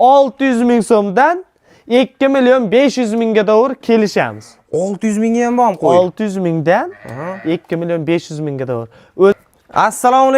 600 ming so'mdan 2 million 500 mingga doğru kelishamiz. 600 mingga ham bormi qo'y? 600 mingdan 2 million 500 mingga doğru. Assalomu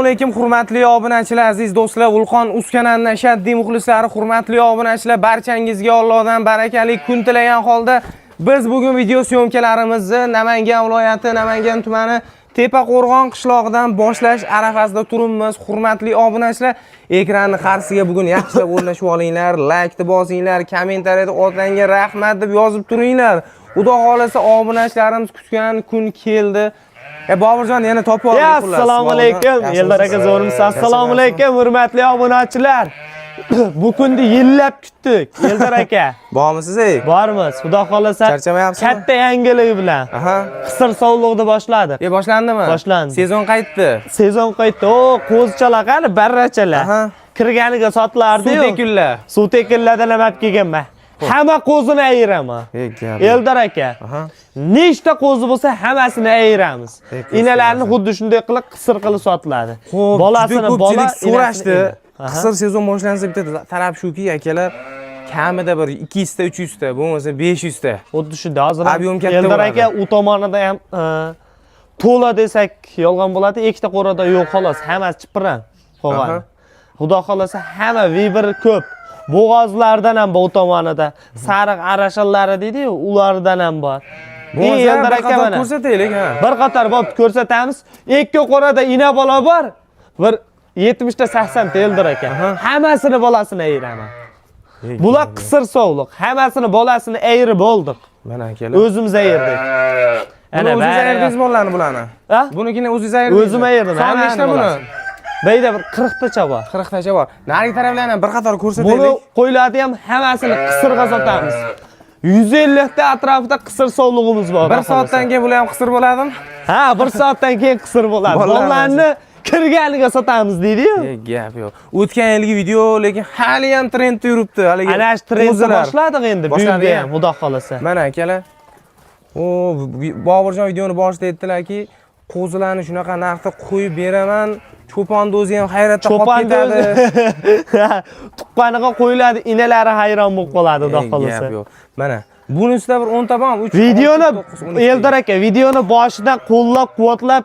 alaykum, hurmatli obunachilar, aziz do'stlar, Vulqon Uz kanalining ashaddiy muxlislari, hurmatli obunachilar, barchangizga Allohdan barakali kun tilagan holda biz bugun video syomkalarimizni Namangan viloyati, Namangan tumani Tepaqo'rg'on qishlog'idan boshlash arafasida turibmiz. Hurmatli obunachilar, ekranning qarshisiga bugun yaxshilab o'rnashib olinglar, like bosinglar, kommentariyada otlarga rahmat deb yozib turinglar. Xudo xolasa obunachilarimiz kutgan kun keldi. Boburjon yana topib oldik. Assalomu alaykum. Eldor aka zo'rmisiz? Assalomu alaykum hurmatli obunachilar. Bu kunni yillab kutdik. Eldor aka. Bormisiz ey? Bormiz. Xudo xolasa charchamayapsizmi? Katta yangilik bilan. Qisir sovliqni boshladik. Boshlandimi? Boshlandi. Sezon qaytdi. Sezon qaytdi. O, qo'zichalar qani, barrachalar. Kirganiga sotilardi-yu. Suv tekinlardan ham olib kelganman. Hamma qo'zini ayiraman. Eldor aka. Nechta qo'zi bo'lsa hammasini ayiramiz. Inalarni xuddi shunday qilib qisir qilib sotiladi. Bolasini bola so'rashdi. Qisir sezon boshlansa bitta talab shuki, akalar kamida bir 200 ta, 300 ta, bo'lmasa 500 ta. Xuddi shunday. Hozir ob'yom katta. Eldor aka u tomonida ham to'la desak yolg'on bo'ladi. Ikkita qo'rada yo'q xolos, hammasi chipiran qolgan. Xudo xolasa hamma vibr ko'p. Bo'g'ozlardan ham bu tomonida sariq arashallari deydi-yu, ulardan ham bor. Eldor aka mana ko'rsataylik, ha. Bir qator bo'lib ko'rsatamiz. Ikki qo'rada ina bola bor. Bir 70 ta 80 ta Eldor aka. Hammasini bolasini ayiraman. Bular qisir sovliq. Hammasini bolasini ayirib oldik. Mana akalar. O'zimiz ayirdik. Ana o'zingiz ayirdingiz bollarni bularni? Bunikini o'zingiz ayirdingiz. O'zim ayirdim. Soni nechta buni? Beyda bir 40 tacha bor. 40 tacha bor. Narigi taraflarni bir qator ko'rsataylik. Buni qo'yiladi ham hammasini qisirga sotamiz. 150 ta atrofida qisir sovlig'imiz bor. 1 soatdan keyin bular ham qisir bo'ladimi? Ha, 1 soatdan keyin qisir bo'ladi. Bollarni kirganiga sotamiz deydi-yu. Gap yo'q. O'tgan yilgi video lekin hali ham trendda yuribdi. Haligi ana shu trendni boshladik endi. Bu yerda ham xudo xolasa. Mana akalar. Boburjon videoni boshida aytdilarki, qo'zilarni shunaqa narxda qo'yib beraman. Cho'ponni o'zi ham hayratda qolib ketadi. Tuqqaniga qo'yiladi, inalari hayron bo'lib qoladi, xudo xolasa. Mana bunisida bir 10 ta bor, 3 videoni Eldor aka, videoni boshidan qo'llab-quvvatlab,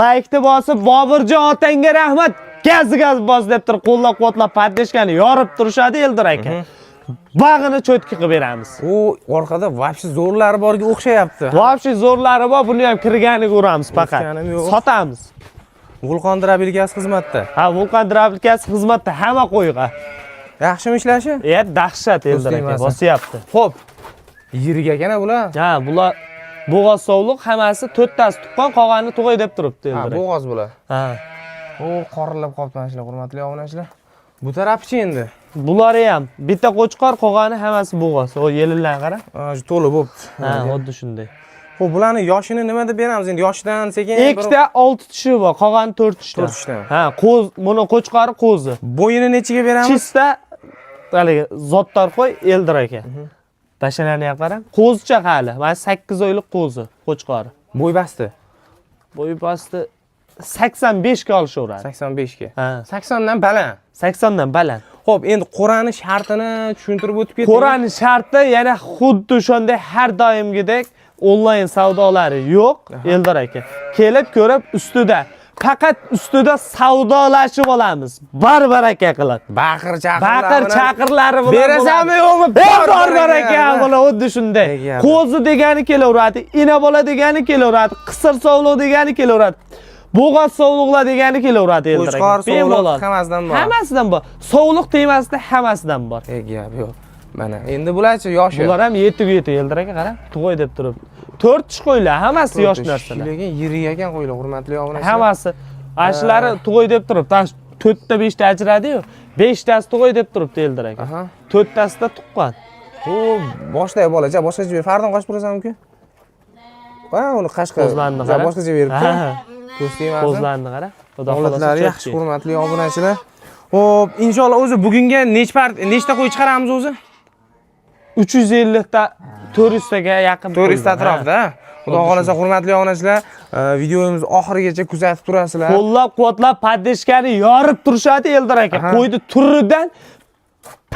like bosib, Boburjon otangga rahmat, gaz bos deb turib qo'llab-quvvatlab, paddeshkani yorib turishadi Eldor aka. Bag'ini cho'tki qilib beramiz. U orqada vobshe zo'rlari borga o'xshayapti. Vobshe zo'rlari bor, buni ham kirganiga uramiz faqat. Sotamiz. Vulqon Drabilkasi xizmatda. Ha, Vulqon Drabilkasi xizmatda hamma qo'yga. Yaxshimi ishlashi? Dahshat Eldor aka, bosyapti. Xo'p. Yirik ekan bular. Ha, bular bo'g'oz sovliq, hammasi 4 tasi tuqqan, qolganini tug'ay deb turibdi Eldor aka. Ha, bo'g'oz bular. Ha. O, qorilib qolibman sizlar, hurmatli obunachilar. Bu tarafchi endi. Bular ham bitta qo'chqor, qolgani hammasi bo'g'oz. O yelinlar qara. Ha, to'la bo'pti. Ha, xuddi shunday. Xo'p, bularni yoshini nima deb beramiz endi? Yoshidan sekin ikkita 6 tishi bor, qolgani 4 tishdan. 4 tishdan. Ha, qo'z, buni qo'chqori qo'zi. Bo'yini nechiga beramiz? Chista haligi zotlar qo'y Eldor aka. Tashalarni ham qarang. Qo'zicha hali. Mana 8 oylik qo'zi, qo'chqori. Bo'y basti. Bo'y basti 85 ga olishaveradi. 85 ga. Ha, 80 dan baland. 80 dan baland. Xo'p, endi qo'rani shartini tushuntirib o'tib keting. Qo'rani sharti yana xuddi shunday har doimgidek onlayn savdolari yo'q, Eldor aka. Kelib ko'rib ustida, faqat ustida savdolashib olamiz. Baraka qilib. Baqir chaqirlari bilan. Berasanmi yo'qmi? Baraka bular xuddi shunday. Qo'zi degani kelaveradi, ina bola degani kelaveradi, qisir sovliq degani kelaveradi. Bo'g'oz sovliqlar degani kelaveradi Eldor aka. Qo'chqor sovliq hammasidan bor. Hammasidan bor. Sovliq temasida hammasidan bor. Gap yo'q. Mana endi bularchi yoshi. Bular ham yeti Eldor aka, qara. Tug'ay deb turib. 4 tish qo'ylar, hammasi yosh narsalar. Lekin yirik ekan qo'ylar, hurmatli obunachilar. Hammasi ashlari tug'ay deb turib, 4 ta 5 ta ajradi-yu. 5 tasi tug'ay deb turibdi Eldor aka. 4 tasida tuqqan. U boshda bolacha, boshqacha fardan qochib turasan mumkin? Va uni qashqa. Boshqacha beribdi. Ko'rsatmayman. Qo'zlarni qara. Xudo xolasa yaxshi, hurmatli obunachilar. Xo'p, inshaalloh o'zi bugunga nechta qo'y chiqaramiz o'zi? 350 ta 400 taga yaqin. 400 ta atrofida. Xudo xolasa hurmatli obunachilar, videomizni oxirigacha kuzatib turasizlar. Qo'llab-quvvatlab paddeshkani yorib turishadi Eldor aka. Qo'ydi turidan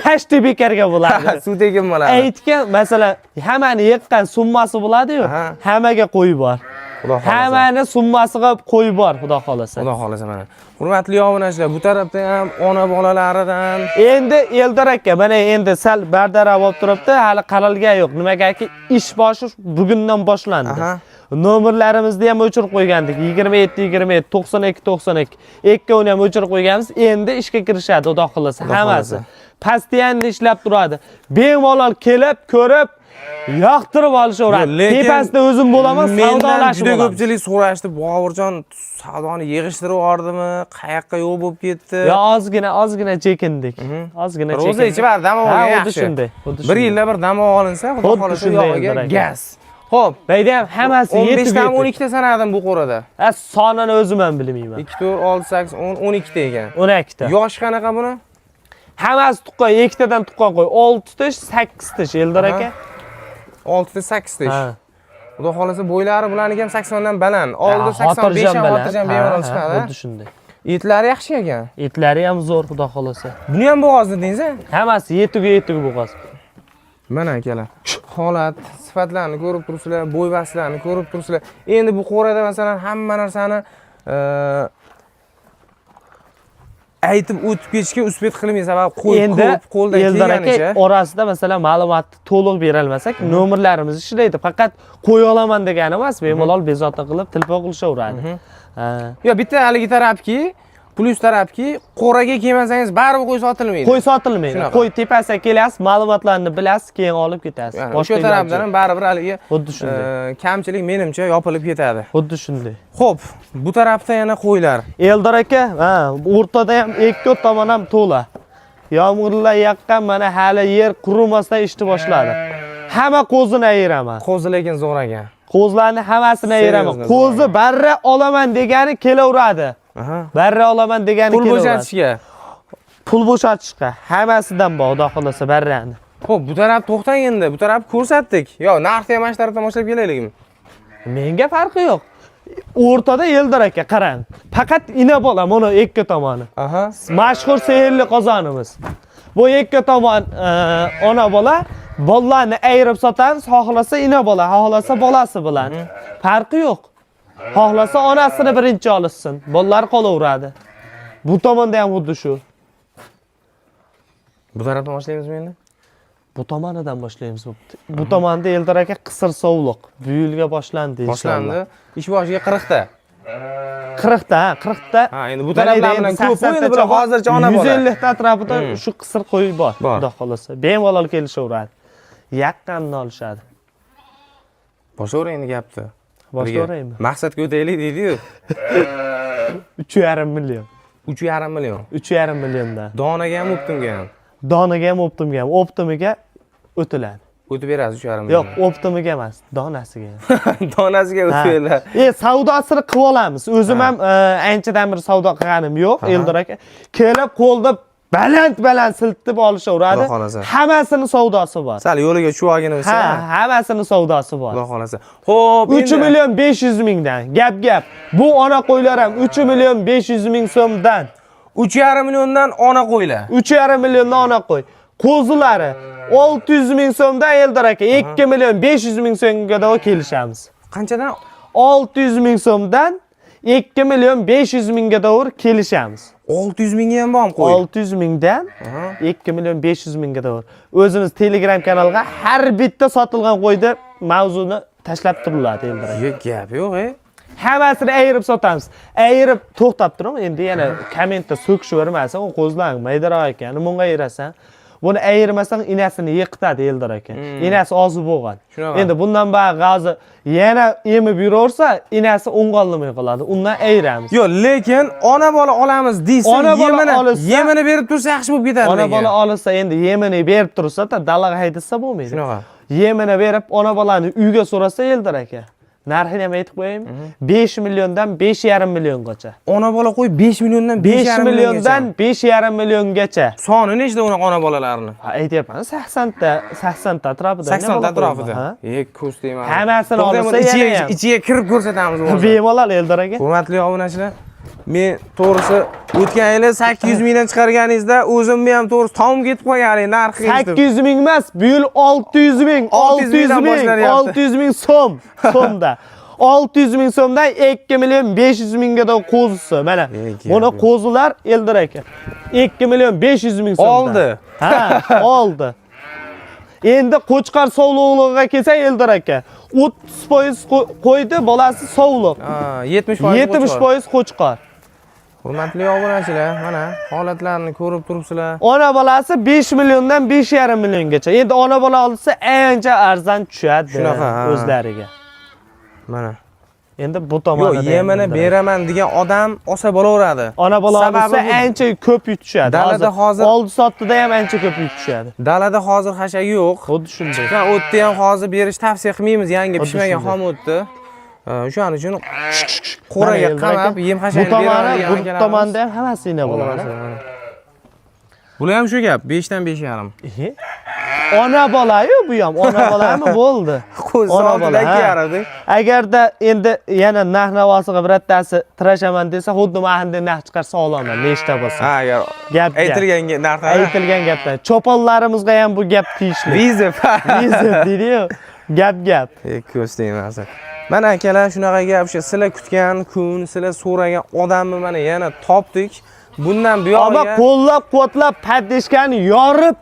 8 bekarga bo'ladi. Suv tekin bo'ladi. Aytgan, masalan, hammani yiqqan summasi bo'ladi-yu, hammaga qo'y bor. Xudo xolasa. Hammani summasiga qo'y bor, xudo xolasa. Xudo xolasa mana. Hurmatli obunachilar, bu tarafda ham ona bolalaridan Endi Eldor aka, mana endi sal bardarab olib turibdi, hali qaralgan yo'q. Nimagaki ish boshi bugundan boshlandi. Nomerlarimizni ham o'chirib qo'ygandik. 27 92 92. Ikkovini ham o'chirib qo'yganmiz. Endi ishga kirishadi, xudo xolasa, hammasi. Pastiyanda ishlab turadi. Bemalol kelib, ko'rib, yoqtirib olishaveradi. Tepasida o'zim bo'laman, savdolashib juda ko'pchilik so'rashdi, Boburjon savdoni yig'ishtirib yubordimi, qayoqqa yo'q bo'lib ketdi? Yo, ozgina chekindik. Ozgina chekindik. Roza ichib dam olgan yaxshi. Xuddi shunday. Bir yilda bir dam olinsa, xudo xolasa yog'iga gaz. Xo'p, Bayda ham hammasi 15 dan 12 ta sanadim bu qo'rada. Sonini o'zim ham bilmayman. 2 4 6 8 10 12 ta ekan. 12 ta. Yosh qanaqa buni? Hammasi tuqqan, 2 tadan tuqqan qo'y. 6 tish, 8 tish Eldor aka. 6 ta 8 tish. Xudo xolasa bo'ylari bularniki ham 80 dan baland. Oldi 85 ham xotirjam bemalol chiqadi. Xuddi shunday. Etlari yaxshi ekan. Etlari ham zo'r, xudo xolasa. Buni ham bo'g'oz dedingiz-a? Hammasi yetiga bo'g'oz. Mana akalar. Holat, sifatlarni ko'rib turibsizlar, bo'y-bastlarni ko'rib turibsizlar. Endi bu qo'rada masalan hamma narsani aytib o'tib ketishga uspet qilmaysiz, sabab ko'p qo'ldan kelganicha. Orasida masalan ma'lumotni to'liq bera olmasak, nomerlarimiz ishlaydi. Faqat qo'ya olaman degani emas, bemalol bezovta qilib telefon qilishaveradi. Yo, bitta haligi tarafki, plus tarafki, qo'raga kelmasangiz baribir qo'y sotilmaydi. Qo'y sotilmaydi. Qo'y tepasiga kelasiz, ma'lumotlarni bilasiz, keyin olib ketasiz. Boshqa tarafdan ham baribir haligi xuddi shunday. Kamchilik menimcha yopilib ketadi. Xuddi shunday. Xo'p, bu tarafda yana qo'ylar. Eldor aka, o'rtada ham ikki tomon ham to'la. Yomg'irlar yaqqan, mana hali yer qurimasdan ishni boshladi. Hamma qo'zini ayiraman. Qo'zi lekin zo'r ekan. Qo'zlarni hammasini ayiraman. Qo'zi barra olaman degani kelaveradi. Barra olaman degani pul bo'shatishga. Pul bo'shatishga hammasidan bor, xudo xolasa barrani. Xo'p, bu taraf to'xtang endi. Bu taraf ko'rsatdik. Yo, narxni ham mana shu tarafdan boshlab kelaylikmi? Menga farqi yo'q. O'rtada Eldor aka, qarang. Faqat ina bola, mana ikki tomoni. Mashhur sehrli qozonimiz. Bu ikki tomon ona bola, bollarni ayirib sotamiz, xohlasa ina bola, xohlasa bolasi bilan. Farqi yo'q. Xohlasa onasini birinchi olsin, bolalar qolaveradi. Bu tomonda ham xuddi shu. Bu tarafdan boshlaymizmi endi? Bu tomonidan boshlaymiz. Bu tomonda Eldor aka qisir sovliq. Bu yilga boshlandi inshaalloh. Boshlandi. Ish boshiga 40 ta. 40 ta, 40 ta. Ha, endi bu tarafdan bilan ko'p endi bir hozircha ona bola. 150 ta atrofida shu qisir qo'y bor. Xudo xolasa, bemalol kelishaveradi. Yaqindan olishadi. Boshlavering endi gapni. Boshlayveraymi? Maqsadga o'taylik deydi-yu. 3,5 million. 3,5 million. 3,5 milliondan. Donaga ham, optimga ham. Donaga ham, optimga ham. Optimiga o'tiladi. O'tib berasiz 3,5 million. Yo'q, optimiga emas, donasiga. Donasiga o'tib beradi. Savdosini qilib olamiz. O'zim ham anchadan bir savdo qilganim yo'q, Eldor aka. Kelib qo'lda baland siltib olishaveradi. Hammasini savdosi bor. Sal yo'liga tushib bo'lsa. Hammasini savdosi bor. Xudo xolasa. Xo'p, 3 million 500 mingdan. Gap. Bu ona qo'ylar ham 3 million 500 ming so'mdan. 3,5 milliondan ona qo'ylar. 3,5 milliondan ona qo'y. Qo'zilari 600 ming so'mdan Eldor aka 2 million 500 ming so'mga da kelishamiz. Qanchadan? 600 ming so'mdan 2 million 500 mingga doğru kelishamiz. 600 mingga ham bormi qo'y? 600 mingdan 2 million 500 mingga doğru. O'zimiz Telegram kanalga har bitta sotilgan qo'yda mavzuni tashlab turiladi Eldor aka. Gap yo'q, Hammasini ayirib sotamiz. Ayirib to'xtab turing. Endi yana kommentda so'kishavermasan, u qo'zlang maydaroq ekan. Bunga ayirasan. Buni ayirmasang inasini yiqitadi Eldor aka. Inasi ozi bo'lgan. Endi bundan bari g'ozi yana emib yuraversa, inasi o'ng'ollamay qoladi. Undan ayiramiz. Yo'q, lekin ona bola olamiz deysa, yemini berib tursa yaxshi bo'lib ketadi. Ona bola olsa, endi yemini berib tursa-da dalaga haydasa bo'lmaydi. Shunaqa. Yemini berib ona bolani uyga so'rasa Eldor aka. Narxini ham aytib qo'yaymi? 5 milliondan 5,5 milliongacha. Ona bola qo'y 5 milliondan 5 milliondan 5,5 milliongacha. Soni nechta unaqa ona bolalarni? Aytyapman, 80 ta atrofida. 80 ta atrofida. Ko'z tegmadi. Hammasini olsa ichiga kirib ko'rsatamiz o'zi. Bemalol Eldor aka. Hurmatli obunachilar, Men to'g'risi o'tgan yili 800 mingdan chiqarganingizda o'zimni ham to'g'risi tom ketib qolganing narxi. 800 ming emas, bu yil 600 ming, 600 ming so'mda. 600 ming so'mdan 2 million 500 mingga da qo'zisi. Mana buni qo'zilar Eldor aka. 2 million 500 ming so'mdan. Oldi. Ha, oldi. Endi Qo'chqor sovliqligiga kelsa Eldor aka, 30% qo'ydi, bolasi sovliq. 70% Qo'chqor. Hurmatli obunachilar, mana holatlarni ko'rib turibsizlar. Ona bolasi 5 milliondan 5,5 milliongacha. Endi ona bola olsa ancha arzon tushadi o'zlariga. Mana. Endi bu tomonda yemini beraman degan odam olsa bo'laveradi. Ona bola olsa ancha ko'p yutishadi. Dalada hozir oldi sotdida ham ancha ko'p yutishadi. Dalada hozir hashagi yo'q. Xuddi shunday. O'tni ham hozir berish tavsiya qilmaymiz, yangi pishmagan xom o'tdi. O'shaning uchun qo'raga qamab, yem hashani beradigan bu tomonda ham hammasini bo'ladi. Bular ham shu gap, 5 dan 5,5. Ona bola-yu bu ham, ona bolami bo'ldi. Ona bola yaradi. Agarda endi yana narx-navosiga birottasi tirashaman desa, xuddi mahanda narx chiqarsa olaman, nechta bo'lsa. Ha, gap aytilgan narxlar. Aytilgan gaplar. Cho'ponlarimizga ham bu gap tegishli. Vizib deydi-yu. Gap. Ko'z tegmasa. Mana akalar shunaqa gap, sizlar kutgan kun, sizlar so'ragan odamni mana yana topdik. Bundan buyog'iga Ammo qo'llab-quvvatlab paddeshkani yorib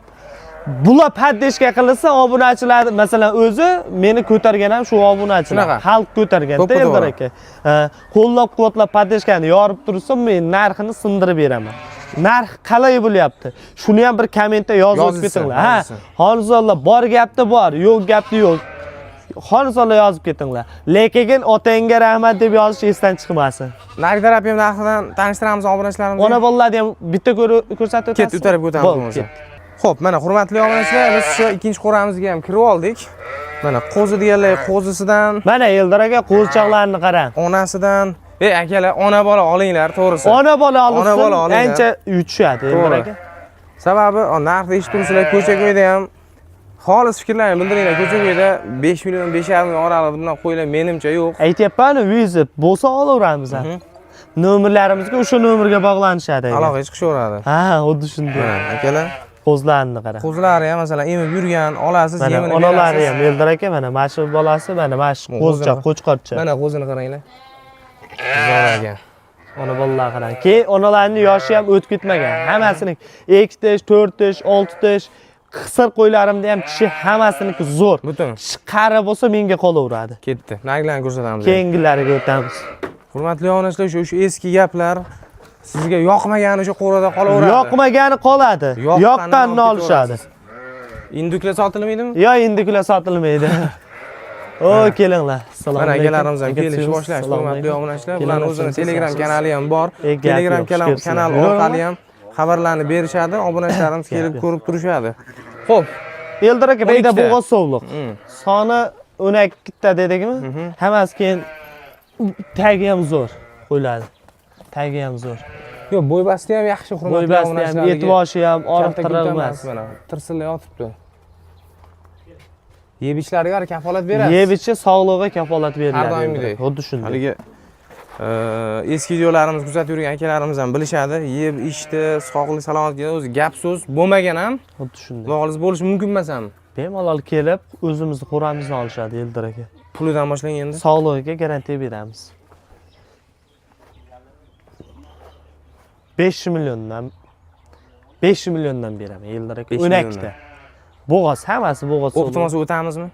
bular paddeshka qilsa, obunachilar masalan o'zi meni ko'targan ham shu obunachilar. Xalq ko'targanda Eldor aka. Qo'llab-quvvatlab paddeshkani yorib tursa, men narxini sindirib beraman. Narx qalay bo'lyapti? Shuni ham bir kommentda yozib ketinglar. Ha, hozirlar bor gapda bor, yo'q gapda yo'q. Xonzola yozib ketinglar. Lekin otangga rahmat deb yozish esdan chiqmasin. Narx terapiya narxidan tanishtiramiz obunachilarimizni. Ona bolalarni ham bitta ko'rsatib o'tasiz. Ket o'tarib o'tamiz. Xo'p, mana hurmatli obunachilar, biz shu ikkinchi qo'ramizga ham kirib oldik. Mana qo'zi deganlar qo'zisidan, mana Eldor aka qo'zichoqlarni qarang. Onasidan, akalar, ona bola olinglar, to'g'risi. Ona bola olsa ancha yutishadi Eldor aka. Sababi, narxni eshitib turibsizlar, ko'cha-ko'yda ham xolis fikrlarni bildiringlar. Ko'cha-ko'yda 5 million 5,5 million oralig'ida bilan qo'ylar menimcha yo'q. Aytyapman, vizib bo'lsa olaveramiz. Nomerlarimizga o'sha nomerga bog'lanishadi. Aloqa chiqishaveradi. Ha, xuddi shunday. Akalar, qo'zlarni qarang. Qo'zlari ham masalan emib yurgan, olasiz, yemini berasiz. Onalari ham Eldor aka, mana mashu bolasi, mana mashu qo'zcha, qo'chqorcha. Mana qo'zini qaranglar. Zo'ragan. Ona bolalar qarang. Keyin onalarning yoshi ham o'tib ketmagan. Hammasining 2 tish, 4 tish, 6 tish, qisir qo'ylarimda ham tishi hammasiniki zo'r. Butun. Qari bo'lsa menga qolaveradi. Ketdi. Narxlarni ko'rsatamiz. Keyingilariga o'tamiz. Hurmatli obunachilar, shu eski gaplar sizga yoqmagani o'sha qo'rada qolaveradi. Yoqmagani qoladi. Yoqqanini olishadi. Induklar sotilmaydimi? Yo'q, induklar sotilmaydi. O, kelinglar. Assalomu alaykum. Mana akalarimiz ham kelishib boshlashdi. Hurmatli obunachilar, bularning o'zining Telegram kanali ham bor. Telegram kanal orqali ham xabarlarni berishadi, obunachilarimiz kelib ko'rib turishadi. Xo'p, Eldor aka, beyda bo'g'oz sovliq. Soni 12 ta dedikmi? Hammasi keyin tagi ham zo'r qo'yiladi. Tagi ham zo'r. Yo'q, bo'ybasti ham yaxshi, hurmatli obunachilar. Bo'ybasti ham, etboshi ham oriqtirilmas. Mana tirsillab yotibdi. Yeb-ichlariga kafolat berasiz. Yeb-ichi sog'lig'iga kafolat beriladi. Har doimgidek. Xuddi shunday. Haligi eski videolarimiz kuzatib yurgan akalarimiz ham bilishadi. Yeb, ichdi, sog'lik, salomatlikka o'zi gap so'z bo'lmagan ham. Xuddi shunday. Nolis bo'lishi mumkin emas ham. Bemalol kelib, o'zimizni qo'ramizni olishadi Eldor aka. Pulidan boshlang endi. Sog'lig'iga garantiya beramiz. 5 milliondan beraman Eldor aka. 12 ta. Bo'g'oz, hammasi bo'g'oz. O'qitmasa o'tamizmi?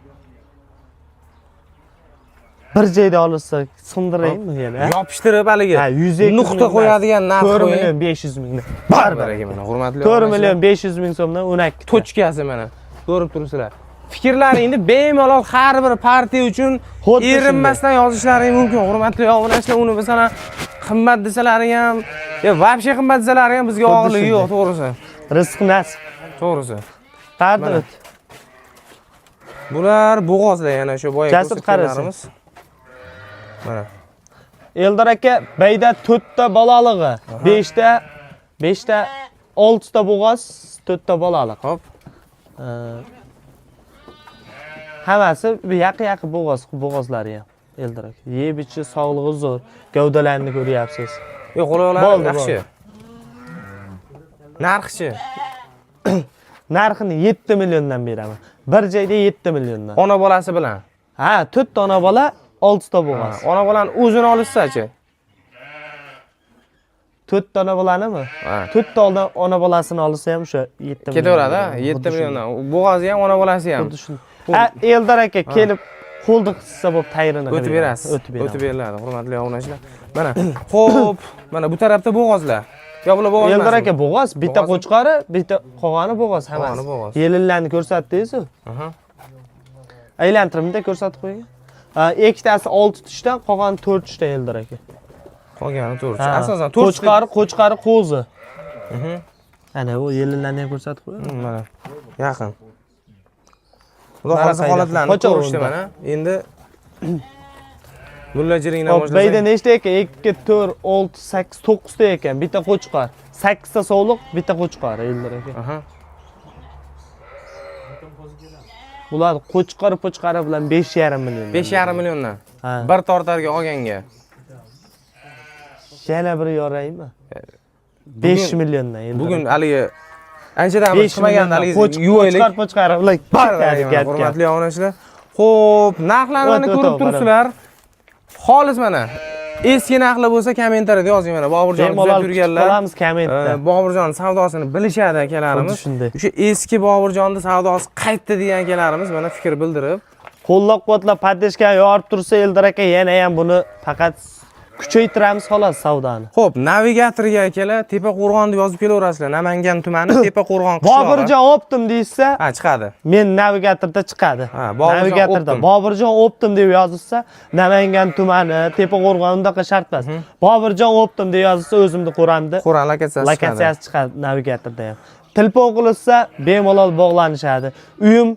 Bir joyda olsa sindiraymi yana? Yopishtirib haligi. Ha, 102 nuqta qo'yadigan narx 4 million 500 mingdan. Baribir aka, mana hurmatli 4 million 500 ming so'mdan 12 ta. Tochkasi mana. Ko'rib turibsizlar. Fikrlaringni bemalol har bir partiya uchun erinmasdan yozishlaring mumkin. Hurmatli obunachilar, uni masalan qimmat desalaring ham, yo vobshe qimmat desalaring ham bizga og'irligi yo'q, to'g'risi. Rizq nasib. To'g'risi. Qardi o't. Bular bo'g'ozlar yana shu boya ko'rsatganlarimiz. Mana. Eldor aka, bayda 4 ta bolalig'i, 5 ta 6 ta bo'g'oz, 4 ta bolaliq. Hop. Hammasi bo'g'ozlari ham. Eldor aka. Yeb ichi sog'lig'i zo'r. Gavdalarini ko'ryapsiz. Yo'q, qo'ylar Bo'ldi, yaxshi. Narxchi. Narxini 7 milliondan beraman. Bir joyda 7 milliondan. Ona bolasi bilan. Ha, 4 ta ona bola, 6 ta bo'g'az. Ona bolani o'zini olishsa-chi? 4 ta ona bolanimi? Ha. 4 ta ona bolasini olsa ham o'sha 7 million. Ketaveradi, 7 milliondan. Bo'g'azi ham, ona bolasi ham. Xuddi shunday. Ha, Eldor aka kelib qo'ldi qissa bo'lib tayrini O'tib berasiz. O'tib beramiz. O'tib beriladi, hurmatli obunachilar. Mana, xo'p, mana bu tarafda bo'g'ozlar. Yo, bular bo'g'oz emas. Eldor aka bo'g'oz, bitta qo'chqori, bitta qog'oni bo'g'oz hammasi. Qog'oni bo'g'oz. Yelillarni ko'rsatdingiz-ku. Aha. Aylantirimda ko'rsatib qo'ying. Ikkitasi 6 tushdan, qolgani 4 tushda Eldor aka. Qolgani 4. Ha. Asosan 4 qo'chqori qo'zi. Ana bu yelillarni ham ko'rsatib qo'ying. Mana yaqin. Xudo xolasa holatlarni ko'rishdi mana. Endi mullajiringdan boshlasang. Bayda nechta ekan? 2, 4, 6, 8, 9 ta ekan. Bitta qo'chqor. 8 ta sovliq, bitta qo'chqor Eldor aka. Aha. Bular qo'chqori bilan 5,5 million. 5,5 milliondan. Ha. Bir tortarga olganga. Yana bir yoraymi? 5 milliondan endi. Bugun haligi anchadan chiqmaganda haligi yuvoylik. Qo'chqor bilan hurmatli obunachilar. Xo'p, narxlarni ko'rib turibsizlar. Xolis mana. Eski narxlar bo'lsa kommentariyada yozing mana. Boburjon kuzatib yurganlar. Qolamiz kommentda. Boburjon savdosini bilishadi akalarimiz. O'sha eski Boburjonni savdosi qaytdi degan akalarimiz mana fikr bildirib, qo'llab-quvvatlab podдержка yorib tursa Eldor aka yana ham buni faqat kuchaytiramiz xolos savdoni. Xo'p, navigatorga akalar Tepa Qo'rg'on deb yozib kelaverasizlar. Namangan tumani Tepa Qo'rg'on qishlog'i. Boburjon optim deysa, ha, chiqadi. Men navigatorda chiqadi. Ha, Boburjon Boburjon optim deb yozilsa, Namangan tumani, Tepa Qo'rg'on undaqa shart emas. Boburjon optim deb yozilsa, o'zimni Qo'ramda Qo'ran lokatsiyasi chiqadi navigatorda ham. Telefon qilsa, bemalol bog'lanishadi. Uyim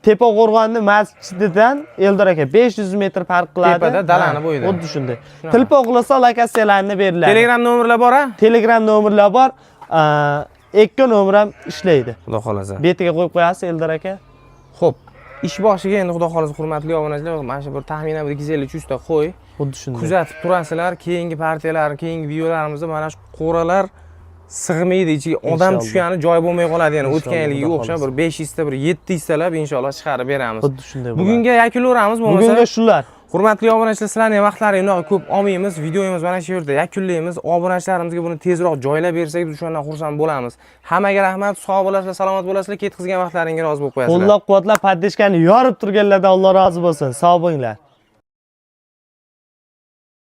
Tepa Qo'rg'onni masjididan Eldor aka 500 metr farq qiladi. Tepada dalani bo'yida. Xuddi shunday. Telefon qilsa lokatsiyalarni beriladi. Telegram nomerlar bor-a? Telegram nomerlar bor. Ikki nomer ham ishlaydi. Xudo xolasa. Betiga qo'yib qo'yasiz Eldor aka. Xo'p, ish boshiga endi xudo xolasa hurmatli obunachilar, mana shu bir taxminan 250-300 ta qo'y. Xuddi shunday. Kuzatib turasizlar, keyingi partiyalar, keyingi videolarimizda mana shu qo'ralar sig'maydi, ichiga odam tushgani joy bo'lmay qoladi. Ya'ni o'tgan yilga o'xshab bir 500 ta, bir 700 talab inshaalloh chiqarib beramiz. Xuddi shunday. Bugunga yakunlaymiz bo'lmasa. Bugunga shular. Hurmatli obunachilar, sizlarning vaqtlaringizni ko'p olmaymiz. Videomiz mana shu yerda yakunlaymiz. Obunachilarimizga buni tezroq joylab bersak, o'shandan xursand bo'lamiz. Hammaga rahmat, sog' bo'lasizlar, salomat bo'lasizlar. Ketkizgan vaqtlaringizga rozi bo'lib qo'yasizlar. Qo'llab-quvvatlab podдержкani yorib turganlardan Alloh rozi bo'lsin. Sog' bo'linglar.